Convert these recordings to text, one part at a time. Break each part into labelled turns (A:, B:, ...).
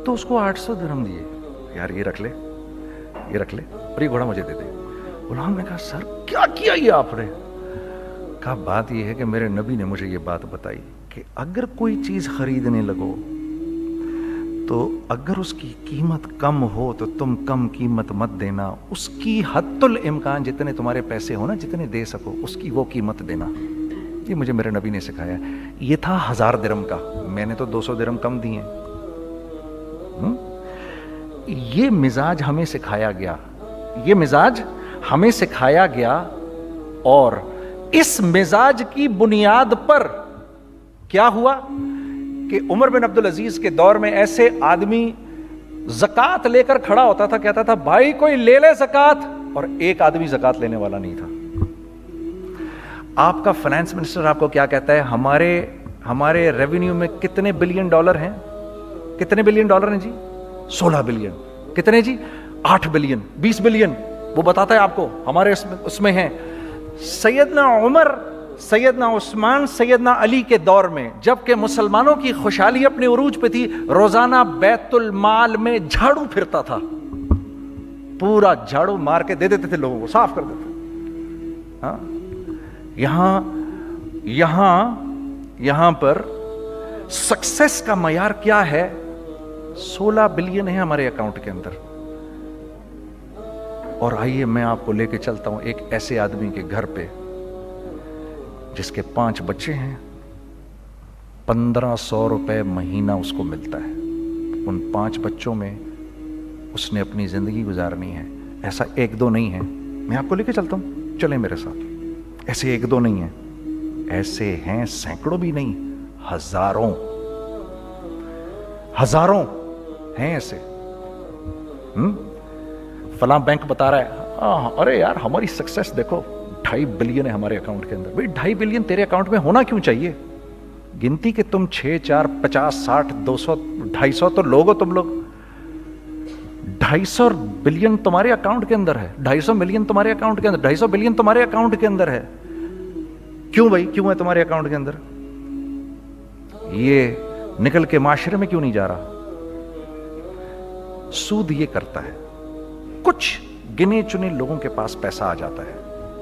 A: تو اس کو 800 درہم دیے. یار یہ رکھ لے, یہ رکھ لے, اور یہ گھوڑا مجھے دے دے. غلام نے کہا سر کیا کیا یہ آپ نے؟ کہا بات یہ ہے کہ میرے نبی نے مجھے یہ بات بتائی کہ اگر کوئی چیز خریدنے لگو تو اگر اس کی قیمت کم ہو تو تم کم قیمت مت دینا, اس کی حد الامکان جتنے تمہارے پیسے ہو نا, جتنے دے سکو اس کی وہ قیمت دینا. یہ مجھے میرے نبی نے سکھایا. یہ تھا 1000 درہم کا, میں نے تو 200 درہم کم دیے. یہ مزاج ہمیں سکھایا گیا, یہ مزاج ہمیں سکھایا گیا. اور اس مزاج کی بنیاد پر کیا ہوا کہ عمر بن عبدالعزیز کے دور میں ایسے آدمی زکوٰۃ لے کر کھڑا ہوتا تھا, کہتا تھا بھائی کوئی لے لے زکوٰۃ, اور ایک آدمی زکوٰۃ لینے والا نہیں تھا. آپ کا فائنانس منسٹر آپ کو کیا کہتا ہے, ہمارے ریونیو میں کتنے بلین ڈالر ہیں؟ کتنے بلین ڈالر ہیں جی؟ 16 بلین. کتنے جی؟ 8 بلین, 20 بلین. وہ بتاتا ہے آپ کو ہمارے اس میں ہیں. سیدنا عمر, سیدنا عثمان, سیدنا علی کے دور میں جبکہ مسلمانوں کی خوشحالی اپنے عروج پہ تھی, روزانہ بیت المال میں جھاڑو پھرتا تھا, پورا جھاڑو مار کے دے دیتے تھے لوگوں کو, صاف کر دیتے. ہاں یہاں پر سکسیس کا معیار کیا ہے؟ 16 بلین ہے ہمارے اکاؤنٹ کے اندر. اور آئیے میں آپ کو لے کے چلتا ہوں ایک ایسے آدمی کے گھر پہ جس کے 5 بچے ہیں, 1500 روپے مہینہ اس کو ملتا ہے. ان 5 بچوں میں اس نے اپنی زندگی گزارنی ہے. ایسا 1-2 نہیں ہے, میں آپ کو لے کے چلتا ہوں, چلیں میرے ساتھ. ایسے 1-2 نہیں ہیں, ایسے ہیں سینکڑوں بھی نہیں, ہزاروں ہیں ایسے. فلاں بینک بتا رہا ہے ارے یار ہماری سکسیس دیکھو 2.5 بلین ہے ہمارے اکاؤنٹ کے اندر. بھائی 2.5 بلین تیرے اکاؤنٹ میں ہونا کیوں چاہیے؟ گنتی کہ تم 6, 4, 50, 60, 200, 250 تو لوگ ہو تم لوگ. 250 بلین تمہارے اکاؤنٹ کے اندر ہے, 250 ملین تمہارے اکاؤنٹ کے اندر, 250 بلین تمہارے اکاؤنٹ کے اندر ہے. کیوں بھائی, کیوں ہے تمہارے اکاؤنٹ کے اندر؟ یہ نکل کے معاشرے میں کیوں نہیں جا رہا؟ سود یہ کرتا ہے, کچھ گنے چنے لوگوں کے پاس پیسہ آ جاتا ہے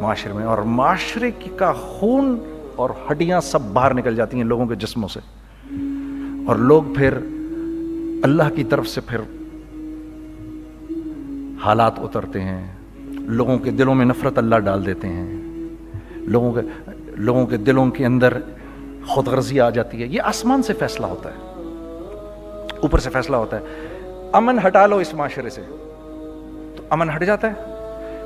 A: معاشرے میں, اور معاشرے کا خون اور ہڈیاں سب باہر نکل جاتی ہیں لوگوں کے جسموں سے, اور لوگ پھر اللہ کی طرف سے پھر حالات اترتے ہیں, لوگوں کے دلوں میں نفرت اللہ ڈال دیتے ہیں, لوگوں کے دلوں کے اندر خود غرضی آ جاتی ہے. یہ آسمان سے فیصلہ ہوتا ہے, اوپر سے فیصلہ ہوتا ہے. امن ہٹا لو اس معاشرے سے تو امن ہٹ جاتا ہے.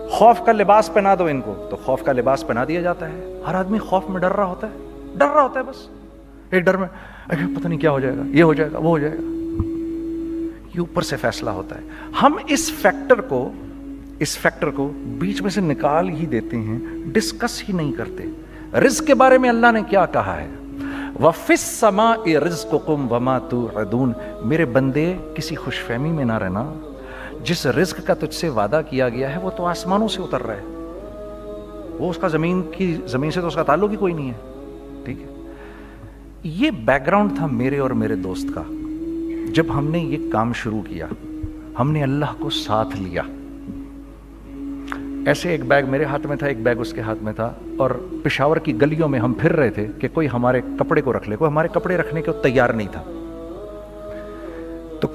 A: خوف کا لباس پہنا دو ان کو تو خوف کا لباس پہنا دیا جاتا ہے. ہر آدمی خوف میں ڈر رہا ہوتا ہے, بس ایک ڈر میں پتہ نہیں کیا ہو جائے گا, یہ ہو جائے گا, وہ ہو جائے گا. یہ اوپر سے فیصلہ ہوتا ہے. ہم اس فیکٹر کو بیچ میں سے نکال ہی دیتے ہیں, ڈسکس ہی نہیں کرتے. رزق کے بارے میں اللہ نے کیا کہا ہے؟ وَفِي السَّمَاءِ رِزْقُكُمْ وَمَا تُوعَدُونَ. میرے بندے کسی خوش فہمی میں نہ رہنا, جس رزق کا تجھ سے وعدہ کیا گیا ہے وہ تو آسمانوں سے اتر رہا ہے, وہ اس کا زمین سے تو اس کا تعلق ہی کوئی نہیں ہے. ٹھیک ہے, یہ بیک گراؤنڈ تھا میرے اور میرے دوست کا. جب ہم نے یہ کام شروع کیا, ہم نے اللہ کو ساتھ لیا. ایسے ایک بیگ میرے ہاتھ میں تھا, ایک بیگ اس کے ہاتھ میں تھا, اور پشاور کی گلیوں میں ہم پھر رہے تھے کہ کوئی ہمارے کپڑے کو رکھ لے. کوئی ہمارے کپڑے رکھنے کو تیار نہیں تھا. تو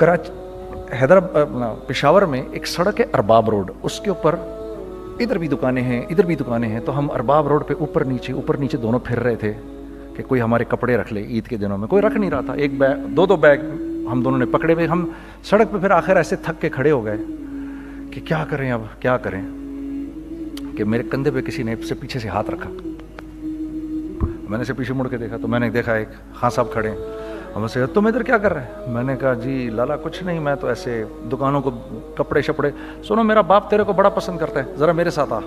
A: پشاور میں ایک سڑک ہے ارباب روڈ, اس کے اوپر ادھر بھی دکانیں ہیں, تو ہم ارباب روڈ پہ اوپر نیچے دونوں پھر رہے تھے کہ کوئی ہمارے کپڑے رکھ لے. عید کے دنوں میں کوئی رکھ نہیں رہا تھا. ایک بیگ, 2 بیگ ہم دونوں نے پکڑے ہوئے. ہم سڑک پہ پھر آخر ایسے تھک کے کھڑے ہو گئے کہ کیا کریں, اب کیا کریں, کہ میرے کندھے پہ کسی نے سے پیچھے سے ہاتھ رکھا. میں نے سے پیچھے مڑ کے دیکھا تو میں نے دیکھا ایک خان صاحب کھڑے ہیں. ہم سے تم ادھر کیا کر رہے ہیں؟ میں نے کہا جی لالا کچھ نہیں, میں تو ایسے دکانوں کو کپڑے شپڑے. سنو میرا باپ تیرے کو بڑا پسند کرتا ہے, ذرا میرے ساتھ آ.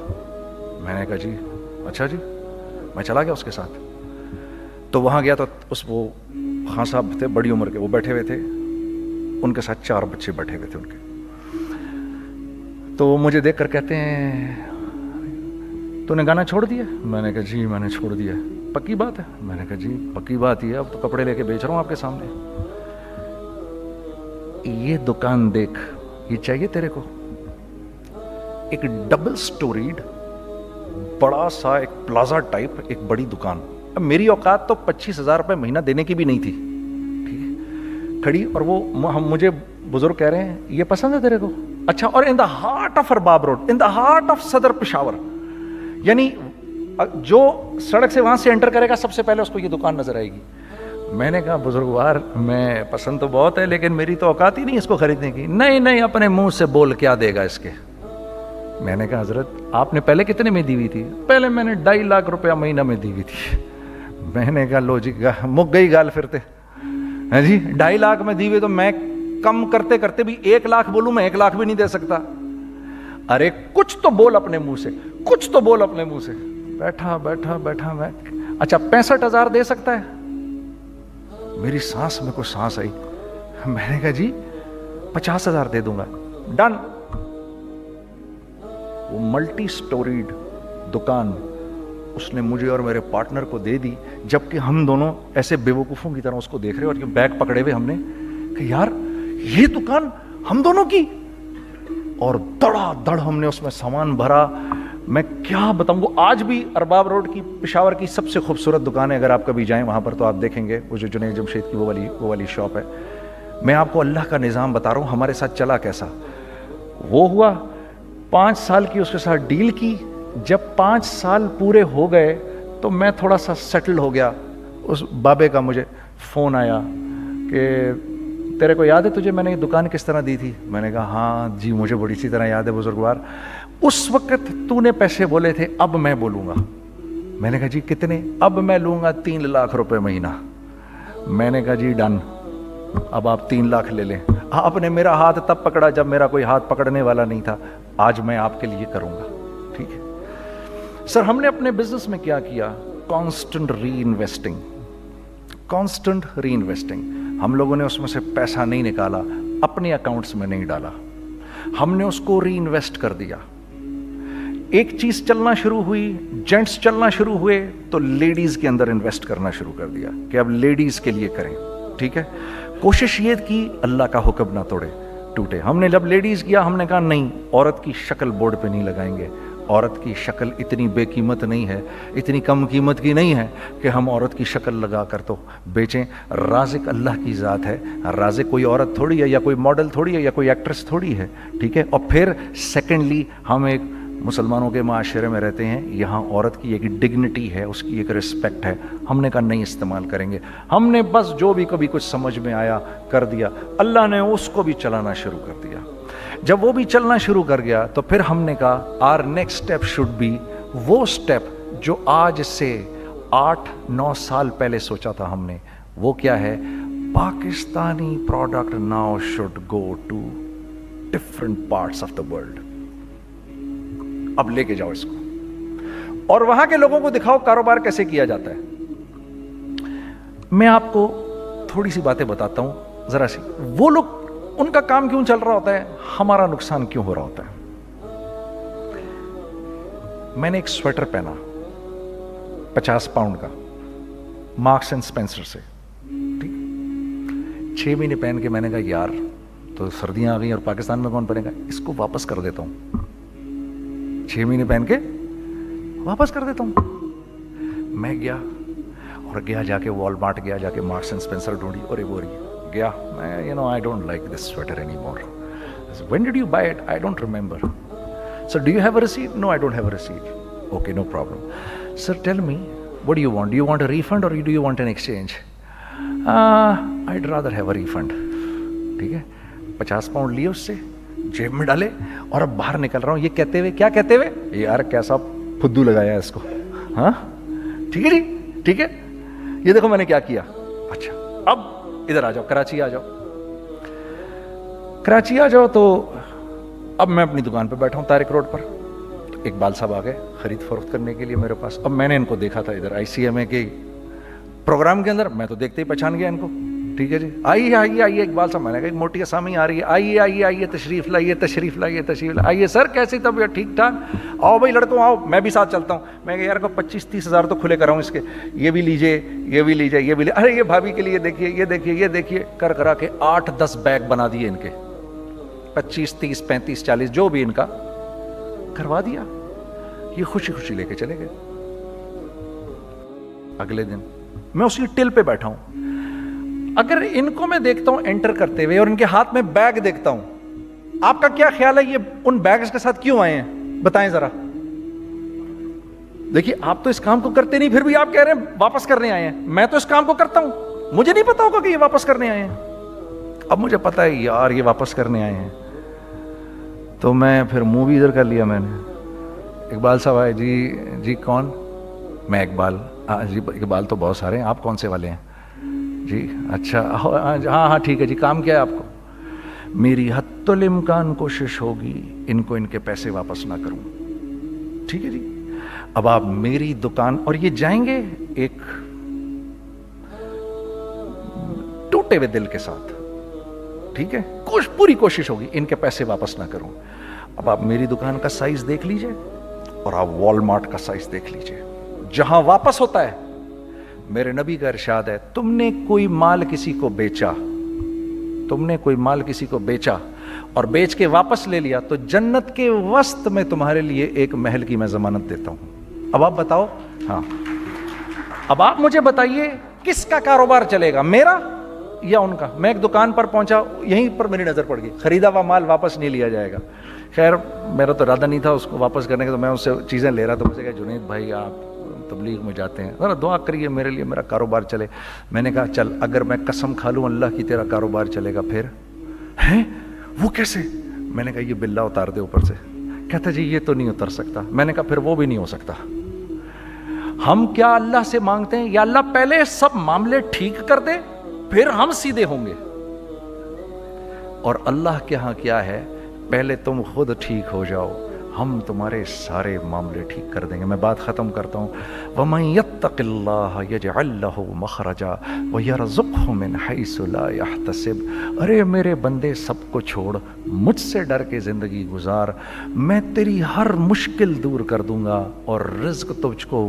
A: میں نے کہا جی اچھا جی. میں چلا گیا اس کے ساتھ. تو وہاں گیا تو وہ خان صاحب تھے بڑی عمر کے, وہ بیٹھے ہوئے تھے, ان کے ساتھ 4 بچے بیٹھے ہوئے تھے ان کے. تو وہ مجھے دیکھ کر کہتے ہیں تو نے گانا چھوڑ دیا؟ میں نے کہا جی میں نے چھوڑ دیا. پکی بات ہے؟ میں نے کہا جی پکی بات ہی ہے, اب تو کپڑے لے کے بیچ رہا ہوں آپ کے سامنے. یہ دکان دیکھ, یہ چاہیے تیرے کو. ایک ڈبل سٹوریڈ بڑا سا ایک پلازا ٹائپ ایک بڑی دکان. اب میری اوقات تو 25,000 روپے مہینہ دینے کی بھی نہیں تھی, ٹھیک ہے, کھڑی. اور وہ مجھے بزرگ کہہ رہے ہیں یہ پسند ہے تیرے کو؟ اچھا. اور in the heart of Arbab road, in the heart of Saddar Peshawar, یعنی جو سڑک سے وہاں سے انٹر کرے گا سب سے پہلے اس کو یہ دکان نظر آئے گی. میں نے کہا بزرگوار میں پسند تو بہت ہے لیکن میری تو اوقات ہی نہیں اس کو خریدنے کی. نہیں اپنے منہ سے بول کیا دے گا اس کے. میں نے کہا حضرت آپ نے پہلے کتنے میں دی ہوئی تھی؟ پہلے میں نے 2.5 لاکھ روپیہ مہینہ میں دی ہوئی تھی. میں نے کہا لو جی مک گئی گال پھرتے ہیں جی. 2.5 لاکھ میں دی ہوئی تو میں کم کرتے کرتے بھی 1 لاکھ بولوں, میں 1 لاکھ بھی نہیں دے سکتا. ارے کچھ تو بول اپنے منہ سے, کچھ تو بول اپنے منہ سے. بیٹھا میں, اچھا 65,000 دے سکتا ہے؟ میری سانس میں کوئی سانس آئی. میں نے کہا جی 50,000 دے دوں گا. ڈن. وہ ملٹی سٹوریڈ دکان اس نے مجھے اور میرے پارٹنر کو دے دی, جبکہ ہم دونوں ایسے بیوقوفوں کی طرح اس کو دیکھ رہے اور بیگ پکڑے ہوئے ہم نے کہ یار یہ دکان ہم دونوں کی. اور دڑا دڑ ہم نے اس میں سامان بھرا. میں کیا بتاؤں, وہ آج بھی ارباب روڈ کی پشاور کی سب سے خوبصورت دکان ہے. اگر آپ کبھی جائیں وہاں پر تو آپ دیکھیں گے وہ جو جنید جمشید کی وہ والی شاپ ہے. میں آپ کو اللہ کا نظام بتا رہا ہوں ہمارے ساتھ چلا کیسا. وہ ہوا 5 سال کی اس کے ساتھ ڈیل کی. جب 5 سال پورے ہو گئے تو میں تھوڑا سا سیٹل ہو گیا. اس بابے کا مجھے فون آیا کہ تیرے کو یاد ہے تجھے میں نے یہ دکان کس طرح دی تھی؟ میں نے کہا ہاں جی مجھے بڑی سی طرح یاد ہے بزرگوار. اس وقت تو نے پیسے بولے تھے, اب میں بولوں گا. میں نے کہا جی کتنے؟ اب میں لوں گا 3 لاکھ روپے مہینہ. میں نے کہا جی ڈن, اب آپ 3 لاکھ لے لیں. آپ نے میرا ہاتھ تب پکڑا جب میرا کوئی ہاتھ پکڑنے والا نہیں تھا. آج میں آپ کے لیے کروں گا, ٹھیک ہے سر. ہم نے اپنے بزنس میں کیا کیا؟ کانسٹنٹ ری انویسٹنگ. ہم لوگوں نے اس میں سے پیسہ نہیں نکالا, اپنے اکاؤنٹس میں نہیں ڈالا, ہم نے اس کو ری انویسٹ کر دیا. ایک چیز چلنا شروع ہوئی, جینٹس چلنا شروع ہوئے تو لیڈیز کے اندر انویسٹ کرنا شروع کر دیا کہ اب لیڈیز کے لیے کریں, ٹھیک ہے. کوشش یہ کی اللہ کا حکم نہ ٹوٹے. ہم نے جب لیڈیز کیا ہم نے کہا نہیں, عورت کی شکل بورڈ پہ نہیں لگائیں گے. عورت کی شکل اتنی بے قیمت نہیں ہے, اتنی کم قیمت کی نہیں ہے کہ ہم عورت کی شکل لگا کر تو بیچیں. رازق اللہ کی ذات ہے, رازق کوئی عورت تھوڑی ہے یا کوئی ماڈل تھوڑی ہے یا کوئی ایکٹریس تھوڑی ہے, ٹھیک ہے. اور پھر سیکنڈلی ہم ایک مسلمانوں کے معاشرے میں رہتے ہیں, یہاں عورت کی ایک ڈگنیٹی ہے, اس کی ایک رسپیکٹ ہے. ہم نے کہا نہیں استعمال کریں گے. ہم نے بس جو بھی کبھی کچھ سمجھ میں آیا کر دیا. اللہ نے اس کو بھی چلانا شروع کر دیا. جب وہ بھی چلنا شروع کر گیا تو پھر ہم نے کہا are next step should be وہ اسٹیپ جو آج سے 8-9 سال پہلے سوچا تھا ہم نے. وہ کیا ہے؟ Pakistani product now should go to different parts of the world. اب لے کے جاؤ اس کو اور وہاں کے لوگوں کو دکھاؤ کاروبار کیسے کیا جاتا ہے. میں آپ کو تھوڑی سی باتیں بتاتا ہوں ذرا سی. وہ لوگ ان کا کام کیوں چل رہا ہوتا ہے, ہمارا نقصان کیوں ہو رہا ہوتا ہے. میں نے ایک سویٹر پہنا 50 پاؤنڈ کا مارکس اینڈ اسپینسر سے, ٹھیک. 6 مہینے پہن کے میں نے کہا یار تو سردیاں آ گئی اور پاکستان میں کون پہنے گا, اس کو واپس کر دیتا ہوں. 6 مہینے پہن کے واپس کر دیتا ہوں. میں گیا جا کے والمارٹ گیا, جا کے مارکس اینڈ اسپینسر ڈھونڈی اور وہ گیا. میں I don't like this sweater anymore. I said, when did you buy it? I don't remember. Sir, do you have a receipt? No, I don't have a receipt. Okay, no problem. Sir, tell me, what do you want? Do you want a refund or do you want an exchange? I'd rather have a refund. ٹھیک ہے. 50 pound لیے اس سے, جیب میں ڈالے اور اب باہر نکل رہا ہوں. یہ کہتے ہوئے کیا کہتے ہوئے, یار کیسا پھدو لگایا اس کو. ہاں ٹھیک ہے جی, ٹھیک ہے. یہ دیکھو میں نے کیا کیا. اچھا اب ادھر آ جاؤ, کراچی آ جاؤ. تو اب میں اپنی دکان پہ بیٹھا ہوں طارق روڈ پر. اقبال صاحب آ گئے خرید فروخت کرنے کے لیے میرے پاس. اب میں نے ان کو دیکھا تھا ادھر ICMA کے پروگرام کے اندر, میں تو دیکھتے ہی پہچان گیا ان کو. ٹھیک ہے جی, آئیے آئیے آئیے, اقبال صاحب, میں نے کہا ایک موٹی اسامی آ رہی ہے, آئیے آئیے آئیے, تشریف لائیے تشریف لائیے تشریف لائیے, آئیے سر کیسی طبیعت, ٹھیک ٹھاک, آؤ بھائی لڑکوں آؤ, میں بھی ساتھ چلتا ہوں. میں کہ یار کو 25-30 ہزار تو کھلے کراؤں اس کے, یہ بھی لیجیے یہ بھی لیجیے یہ بھی لیجیے, ارے یہ بھابھی کے لیے دیکھیے یہ دیکھیے یہ دیکھیے, کر کرا کے 8-10 بیگ بنا دیے ان کے, 25 30 35 40 جو بھی ان کا کروا دیا. یہ خوشی خوشی لے کے چلے گئے. اگلے دن میں اسی ٹل پہ بیٹھا ہوں, اگر ان کو میں دیکھتا ہوں انٹر کرتے ہوئے اور ان کے ہاتھ میں بیگ دیکھتا ہوں, آپ کا کیا خیال ہے یہ ان بیگز کے ساتھ کیوں آئے ہیں, بتائیں ذرا. دیکھیے آپ تو اس کام کو کرتے نہیں, پھر بھی آپ کہہ رہے ہیں واپس کرنے آئے ہیں. میں تو اس کام کو کرتا ہوں, مجھے نہیں پتا ہوگا کہ یہ واپس کرنے آئے ہیں. اب مجھے پتا ہے یار یہ واپس کرنے آئے ہیں, تو میں پھر منہ بھی ادھر کر لیا میں نے. اقبال صاحب آئے, جی کون, میں اقبال. جی اقبال تو بہت سارے ہیں, آپ کون سے والے ہیں جی, اچھا ہاں ہاں ٹھیک ہے جی, کام کیا ہے آپ کو. میری حتی الامکان کوشش ہوگی ان کو ان کے پیسے واپس نہ کروں. ٹھیک ہے جی, اب آپ میری دکان, اور یہ جائیں گے ایک ٹوٹے ہوئے دل کے ساتھ, ٹھیک ہے, پوری کوشش ہوگی ان کے پیسے واپس نہ کروں. اب آپ میری دکان کا سائز دیکھ لیجئے اور آپ والمارٹ کا سائز دیکھ لیجئے, جہاں واپس ہوتا ہے, میرے نبی کا ارشاد ہے, تم نے کوئی مال کسی کو بیچا, تم نے کوئی مال کسی کو بیچا اور بیچ کے واپس لے لیا, تو جنت کے وسط میں تمہارے لیے ایک محل کی میں ضمانت دیتا ہوں. اب آپ بتاؤ, ہاں اب آپ مجھے بتائیے کس کا کاروبار چلے گا, میرا یا ان کا. میں ایک دکان پر پہنچا, یہیں پر میری نظر پڑ گئی, خریدا ہوا مال واپس نہیں لیا جائے گا. خیر میرا تو ارادہ نہیں تھا اس کو واپس کرنے کا, تو میں اس سے چیزیں لے رہا تھا. مجھے کہا جنید بھائی آپ تبلیغ میں جاتے ہیں, ذرا دعا کریے میرے لیے, میرا کاروبار چلے. میں نے کہا چل, اگر میں قسم کھا لوں اللہ کی تیرا کاروبار چلے گا, پھر ہیں وہ کیسے. میں نے کہا یہ بلا اتار دے اوپر سے. کہتا جی یہ تو نہیں اتر سکتا. میں نے کہا پھر وہ بھی نہیں ہو سکتا. ہم کیا اللہ سے مانگتے ہیں, یا اللہ پہلے سب معاملے ٹھیک کر دے پھر ہم سیدھے ہوں گے, اور اللہ کے ہاں کیا ہے, پہلے تم خود ٹھیک ہو جاؤ, ہم تمہارے سارے معاملے ٹھیک کر دیں گے. میں بات ختم کرتا ہوں. وَمَن يَتَّقِ اللَّهَ يَجْعَل لَّهُ مَخْرَجًا وَيَرْزُقْهُ مِنْ حَيْثُ لَا يَحْتَسِبُ. ارے میرے بندے سب کو چھوڑ, مجھ سے ڈر کے زندگی گزار, میں تیری ہر مشکل دور کر دوں گا اور رزق تجھ کو